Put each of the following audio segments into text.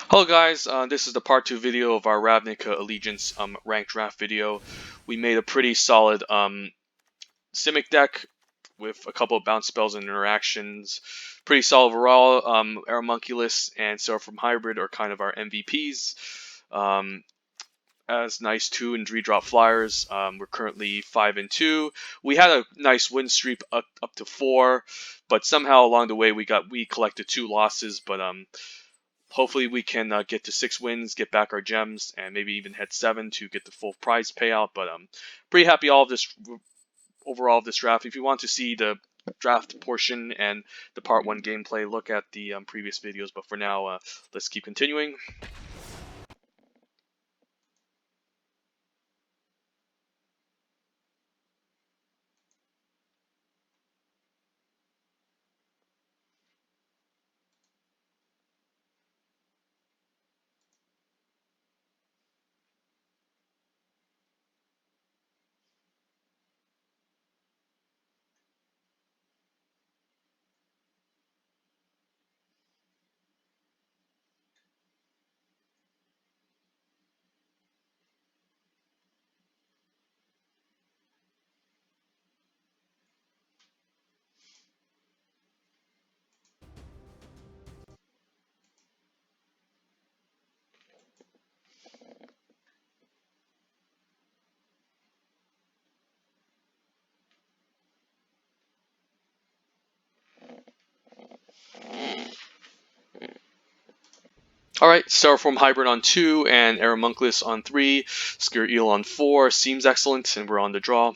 Hello guys, this is the part 2 video of our Ravnica Allegiance rank draft video. We made a pretty solid Simic deck with a couple of bounce spells and interactions. Pretty solid overall. Aramunculus and Seraphim Hybrid are kind of our MVPs. As nice 2 and 3 drop flyers. We're currently 5-2. We had a nice win streak up to 4, but somehow along the way we collected 2 losses, but hopefully we can get to 6 wins, get back our gems, and maybe even hit 7 to get the full prize payout. But pretty happy overall of this draft. If you want to see the draft portion and the part 1 gameplay, look at the previous videos. But for now, let's keep continuing. Alright, Seraphim Hybrid on 2 and Aramunculus on 3. Skier Eel on 4. Seems excellent, and we're on the draw.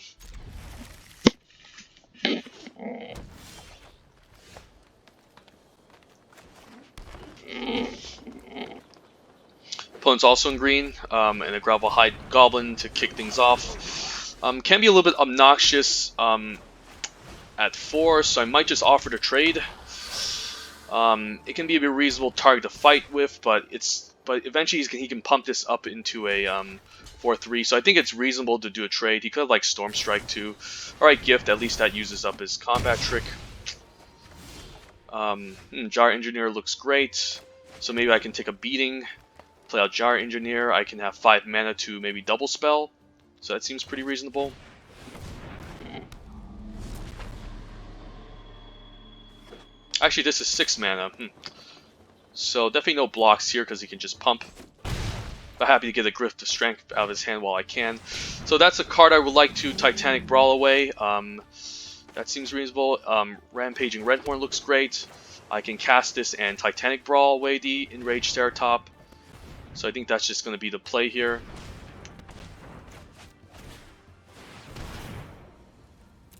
Opponent's also in green, and a Gravel Hide Goblin to kick things off. Can be a little bit obnoxious at 4, so I might just offer to trade. It can be a reasonable target to fight with, but eventually he can pump this up into a 4-3, so I think it's reasonable to do a trade. He could have like Storm Strike too. Alright, Gift, at least that uses up his combat trick. Jar Engineer looks great, so maybe I can take a beating, play out Jar Engineer. I can have 5 mana to maybe double spell, so that seems pretty reasonable. Actually, this is 6 mana, so definitely no blocks here because he can just pump. But happy to get a Grift of Strength out of his hand while I can. So that's a card I would like to Titanic Brawl away. That seems reasonable. Rampaging Redhorn looks great. I can cast this and Titanic Brawl away the Enraged Ceratop. So I think that's just going to be the play here.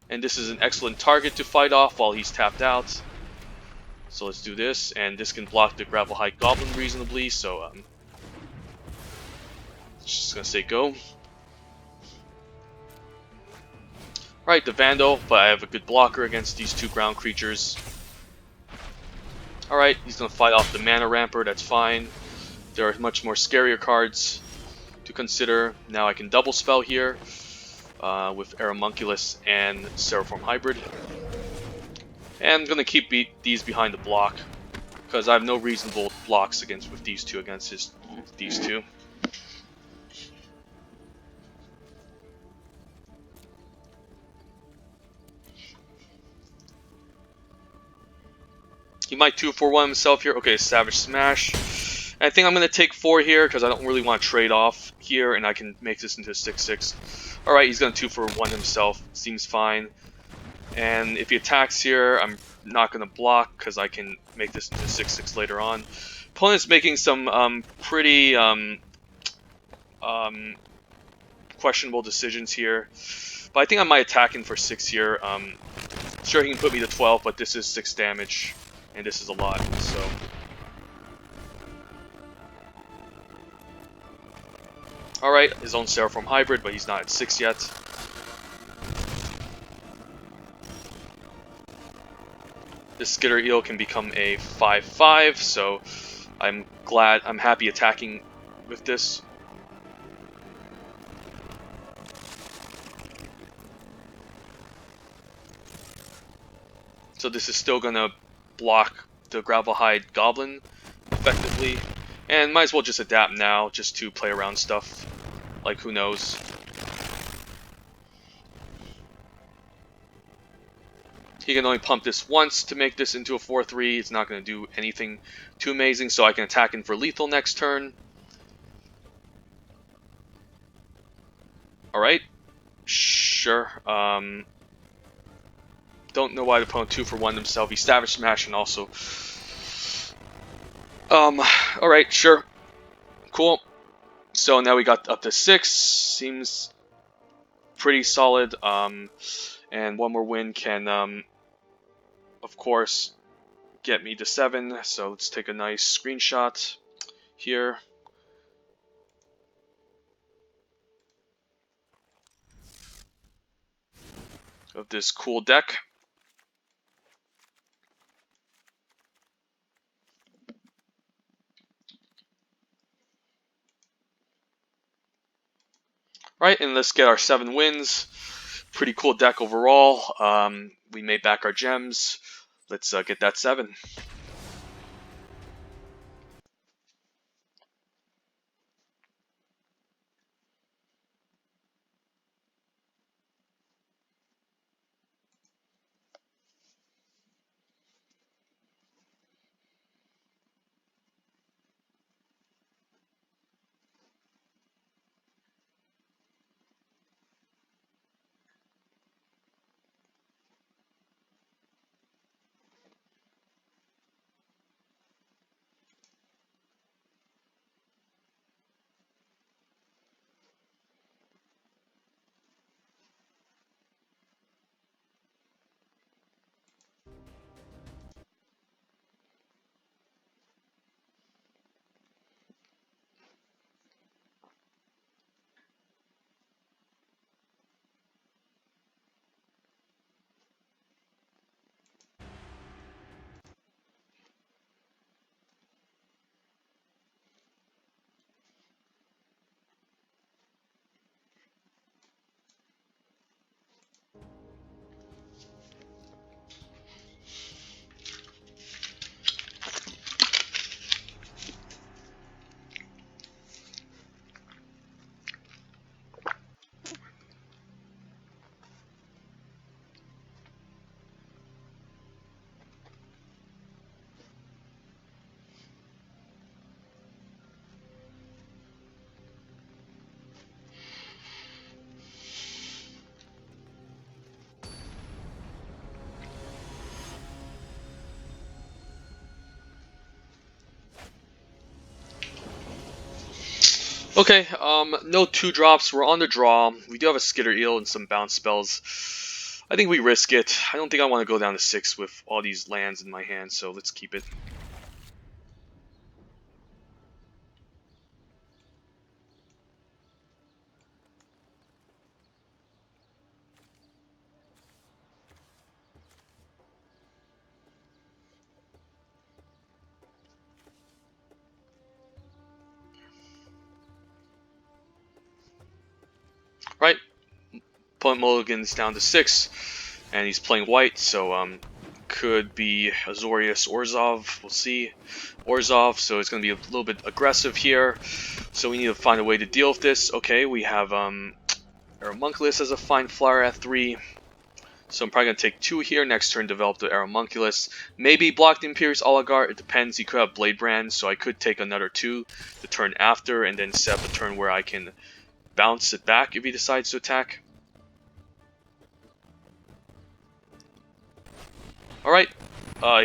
And this is an excellent target to fight off while he's tapped out. So let's do this, and this can block the Gravel Hide Goblin reasonably, so just gonna say go. Alright, the Vandal, but I have a good blocker against these 2 ground creatures. Alright, he's gonna fight off the Mana Ramper, that's fine. There are much more scarier cards to consider. Now I can double spell here with Aramunculus and Seraphim Hybrid. And I'm gonna keep these behind the block because I have no reasonable blocks with these 2 against these 2. He might 2-for-1 himself here. Okay, Savage Smash. And I think I'm gonna take 4 here because I don't really want to trade off here, and I can make this into a 6-6. Alright, he's gonna 2-for-1 himself. Seems fine. And if he attacks here, I'm not going to block because I can make this into 6-6 later on. Opponent's making some pretty questionable decisions here. But I think I might attack him for 6 here. Sure, he can put me to 12, but this is 6 damage. And this is a lot, so... Alright, his own Seraphim Hybrid, but he's not at 6 yet. This Skitter Eel can become a 5-5, so I'm happy attacking with this. So this is still gonna block the Gravel Hide Goblin effectively. And might as well just adapt now, just to play around stuff. Like, who knows. He can only pump this once to make this into a 4-3. It's not going to do anything too amazing, so I can attack him for lethal next turn. Alright. Sure. Don't know why the opponent 2-for-1 himself. He Savage Smash and also... alright, sure. Cool. So now we got up to 6. Seems pretty solid. And one more win can, of course, get me to 7. So let's take a nice screenshot here. Of this cool deck. Right, and let's get our 7 wins. Pretty cool deck overall. We made back our gems. Let's get that 7. Okay, no 2-drops. We're on the draw. We do have a Skitter Eel and some bounce spells. I think we risk it. I don't think I want to go down to 6 with all these lands in my hand, so let's keep it. Right, opponent mulligans down to 6, and he's playing white, so could be Azorius Orzhov. We'll see. Orzhov, so it's going to be a little bit aggressive here. So we need to find a way to deal with this. Okay, we have Aeromunculus as a fine flyer at 3. So I'm probably going to take 2 here. Next turn, develop the Aeromunculus. Maybe block the Imperious Oligarch. It depends. He could have Blade Brand, so I could take another 2 the turn after, and then set up a turn where I can bounce it back if he decides to attack. Alright,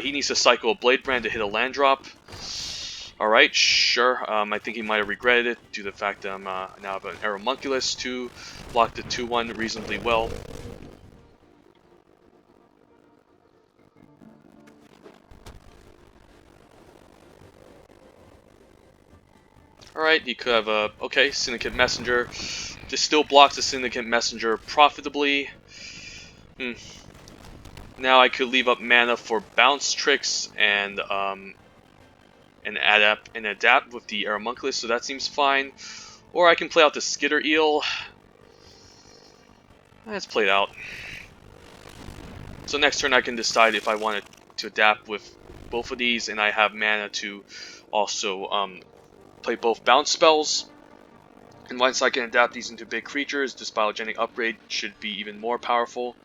he needs to cycle a Blade Brand to hit a land drop. Alright, sure. I think he might have regretted it due to the fact that I'm now have an Aeromunculus to block the 2-1 reasonably well. Alright, he could have a, okay, Syndicate Messenger. This still blocks the Syndicate Messenger profitably. Now I could leave up mana for bounce tricks and adapt with the Aeromunculus, so that seems fine. Or I can play out the Skitter Eel. Let's play it out. So next turn I can decide if I wanted to adapt with both of these, and I have mana to also play both bounce spells. And once I can adapt these into big creatures, this biogenic upgrade should be even more powerful.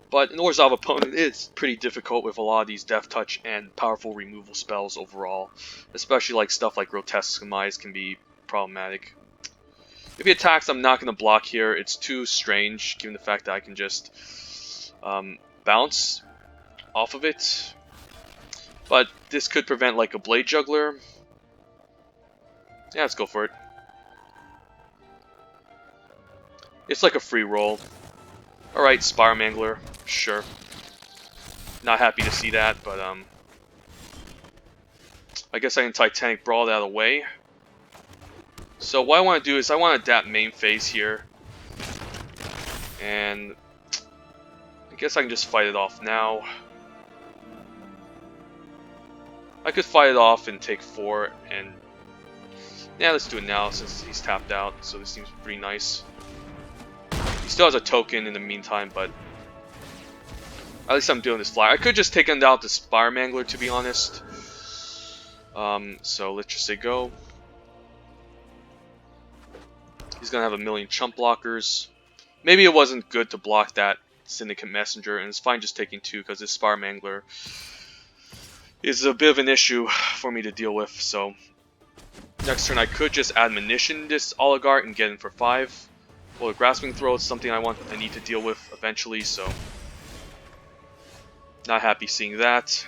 But an Orzhov opponent is pretty difficult with a lot of these Death Touch and powerful removal spells overall. Especially like stuff like Grotesque Demise can be problematic. If he attacks, I'm not going to block here. It's too strange, given the fact that I can just bounce off of it. But this could prevent like a Blade Juggler. Yeah, let's go for it. It's like a free roll. Alright, Spire Mangler. Sure. Not happy to see that, but I guess I can Titanic Brawl that out of the way. So what I want to do is I want to adapt main phase here. And I guess I can just fight it off now. I could fight it off and take 4 and... Yeah, let's do it now since he's tapped out, so this seems pretty nice. He still has a token in the meantime, but at least I'm doing this fly. I could just take him out the Spire Mangler, to be honest. So let's just say go. He's gonna have a million chump blockers. Maybe it wasn't good to block that Syndicate Messenger, and it's fine just taking 2 because this Spire Mangler is a bit of an issue for me to deal with. So next turn I could just admonition this Oligarch and get in for 5. Well, the Grasping Throw is something I need to deal with eventually, so not happy seeing that.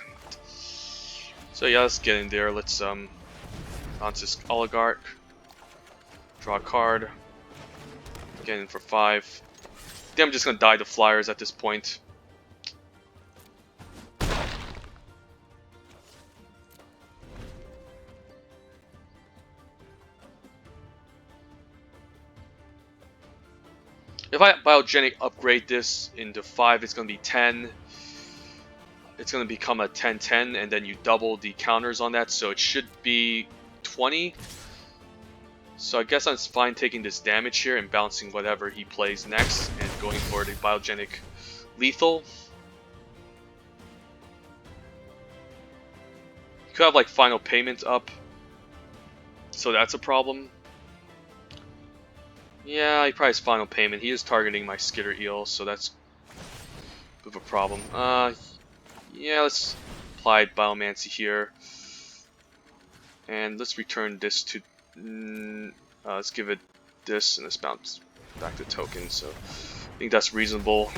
So yeah, let's get in there. Let's bounce this Oligarch, draw a card, get in for 5. I think I'm just gonna die to flyers at this point. If I biogenic upgrade this into 5, it's going to be 10. It's going to become a 10-10, and then you double the counters on that, so it should be 20. So I guess I'm fine taking this damage here and bouncing whatever he plays next, and going for the biogenic lethal. You could have like final payment up, so that's a problem. Yeah, he probably has final payment. He is targeting my Skitter Eel, so that's a bit of a problem. Yeah, let's apply Biomancy here. And let's return this to... let's give it this, and let's bounce back the token, so I think that's reasonable.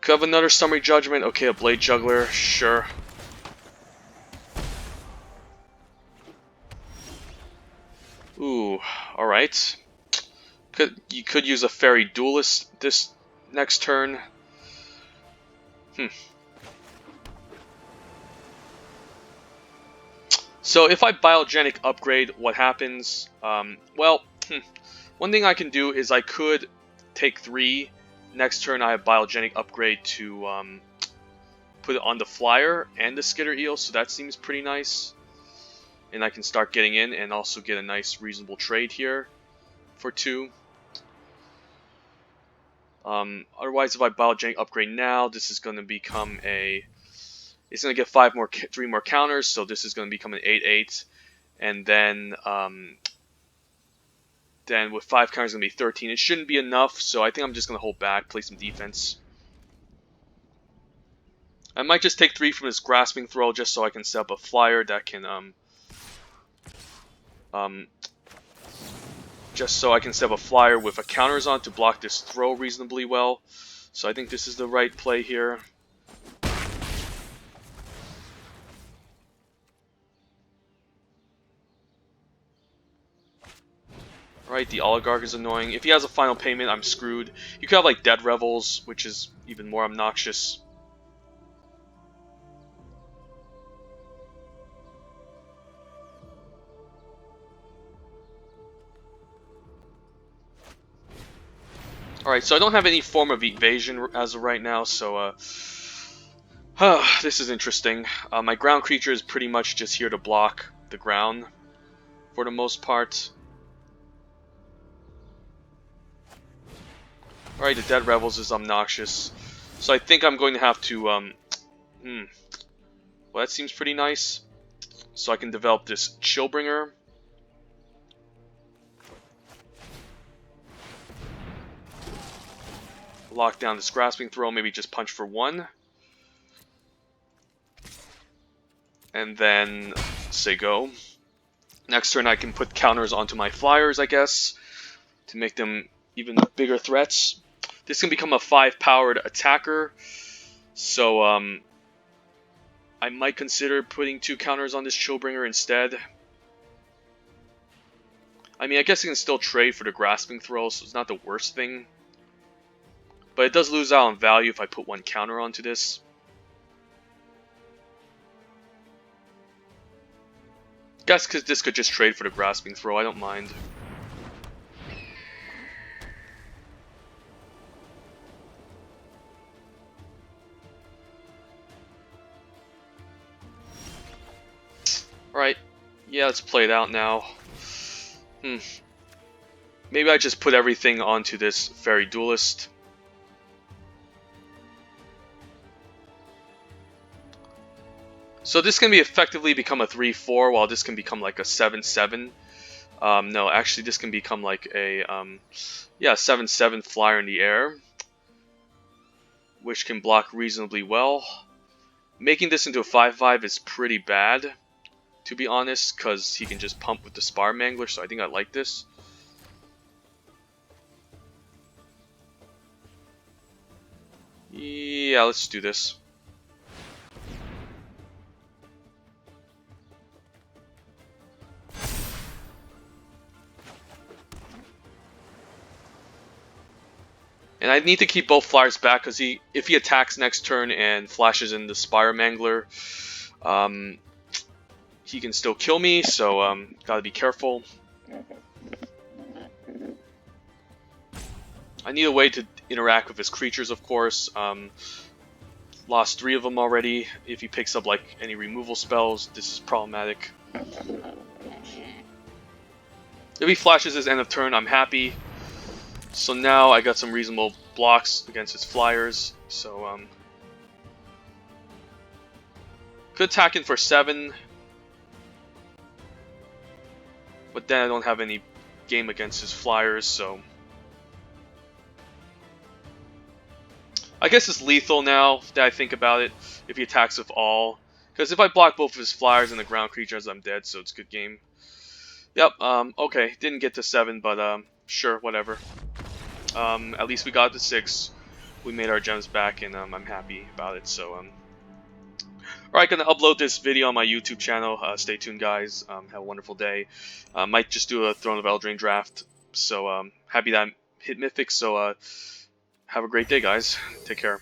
Could have another Summary Judgment. Okay, a Blade Juggler, sure. Ooh, alright. You could use a Fairy Duelist this next turn. So if I biogenic upgrade, what happens? Well, one thing I can do is I could take 3. Next turn I have biogenic upgrade to put it on the flyer and the Skitter Eel, so that seems pretty nice. And I can start getting in and also get a nice reasonable trade here for 2. Otherwise, if I biogenic upgrade now, this is going to become a... It's going to get 3 more counters, so this is going to become an 8-8. And then with 5 counters, it's going to be 13. It shouldn't be enough, so I think I'm just going to hold back, play some defense. I might just take 3 from this Grasping Throw just so I can set up a flyer that can... just so I can set up a flyer with a counters on to block this throw reasonably well. So I think this is the right play here. Right, the Oligarch is annoying. If he has a final payment, I'm screwed. You could have like Dead Revels, which is even more obnoxious. Alright, so I don't have any form of evasion as of right now, so this is interesting. My ground creature is pretty much just here to block the ground for the most part. Alright, the Dead Rebels is obnoxious. So I think I'm going to have to, well, that seems pretty nice. So I can develop this Chillbringer. Lock down this Grasping Throw, maybe just punch for 1. And then say go. Next turn I can put counters onto my flyers, I guess, to make them even bigger threats. This can become a 5-powered attacker, so I might consider putting 2 counters on this Chillbringer instead. I mean, I guess I can still trade for the Grasping Throw, so it's not the worst thing. But it does lose out on value if I put 1 counter onto this. Guess because this could just trade for the Grasping Throw, I don't mind. Alright, yeah, let's play it out now. Maybe I just put everything onto this Fairy Duelist. So this can be effectively become a 3-4, while this can become like a 7-7. No, actually this can become like a 7-7 flyer in the air, which can block reasonably well. Making this into a 5-5 is pretty bad, to be honest, because he can just pump with the Spire Mangler, so I think I like this. Yeah, let's do this. And I need to keep both flyers back because if he attacks next turn and flashes in the Spire Mangler, he can still kill me, so gotta be careful. I need a way to interact with his creatures, of course. Lost 3 of them already. If he picks up like any removal spells, this is problematic. If he flashes his end of turn, I'm happy. So now I got some reasonable blocks against his flyers. So could attack in for 7, but then I don't have any game against his flyers, so I guess it's lethal now that I think about it, if he attacks with all. Because if I block both of his flyers and the ground creatures, I'm dead, so it's a good game. Yep, okay, didn't get to 7, but sure, whatever. At least we got to 6. We made our gems back, and I'm happy about it, so Alright, gonna upload this video on my YouTube channel. Stay tuned, guys. Have a wonderful day. Might just do a Throne of Eldraine draft. So happy that I hit Mythic. So have a great day, guys. Take care.